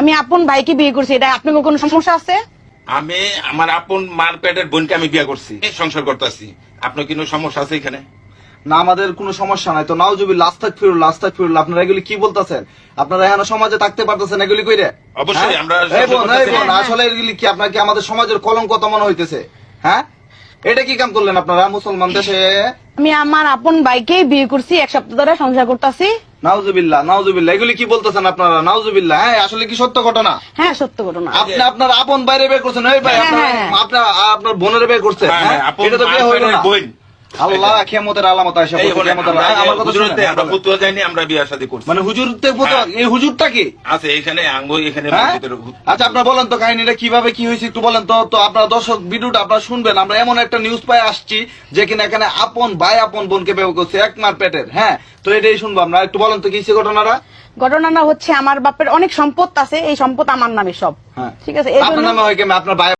আমি আপন ভাইকে বিয়ে করছি, এটা আপনার কোনো সমস্যা আছে? আমি আমার আপন মার পেটের বোনকে আমি বিয়ে করছি, সংসার করতেছি। আপনার কোনো সমস্যা আছে এখানে? না, আমাদের কোনো সমস্যা নাই তো। নাউজুবিল্লাহ, আস্তাগফিরুল্লাহ, আস্তাগফিরুল্লাহ। আপনারা এগুলি কি বলতেছেন? আপনারা এখন সমাজে থাকতে পারতেছেন এগুলি কইরে? অবশ্যই আমরা এই বোন, সহ্য করতেছি। আসলে এগুলি কি আপনার কি আমাদের সমাজের কলঙ্ক তো মনে হইতেছে? হ্যাঁ, এটা কি কাম করলেন আপনারা মুসলমান দেশে? আমি আমার আপন ভাইকে বিয়ে করছি, 1 সপ্তাহ ধরে সংসার করতেছি। নাউজুবিল্লাহ, নাউজুবিল্লাহ, এগুলি কি বলতেছেন আপনারা? নাউজুবিল্লাহ। হ্যাঁ, আসলে কি সত্য ঘটনা? হ্যাঁ, সত্য ঘটনা। আপনি আপনার আপন বাইরে বের করছেন? এই ভাই, হ্যাঁ, আপনার বোনের বের করছেন? হ্যাঁ, হ্যাঁ, আপন এটা তো বিয়ে মার হইল পেটের না। বোন। আল্লাহ কিয়ামতের আলামত আসে। এই বলেন, কিয়ামতের আমরা আমার কথা শুনেন। হুজুরতে আমরা ফুতুয়া যাইনি, আমরা বিয়ে শাদী করছি। মানে হুজুরতে হ্যাঁ। এই হুজুরটা কি আছে এখানে আঙ্গ এখানে হ্যাঁ? মসজিদের আচ্ছা, আপনার বলেন তো কাহিনীটা কিভাবে কি হয়েছে একটু বলেন তো। তো আপনার দর্শক ভিডিওটা আপনারা শুনবেন। আমরা এমন একটা নিউজ পাই আসছি যে কিনা এখানে আপন ভাই আপন বোনকে বিয়ে করছে, এক মার পেটের। হ্যাঁ, তো এটাই শুনবো আমরা। একটু বলেন তো কি হয়েছে ঘটনাটা। ঘটনাটা হচ্ছে আমার বাপের অনেক সম্পদ আছে, এই সম্পদ আমার নামে সব। হ্যাঁ, ঠিক আছে, এই আপনার জন্য নামে হয় কেমন? আপনার ভাই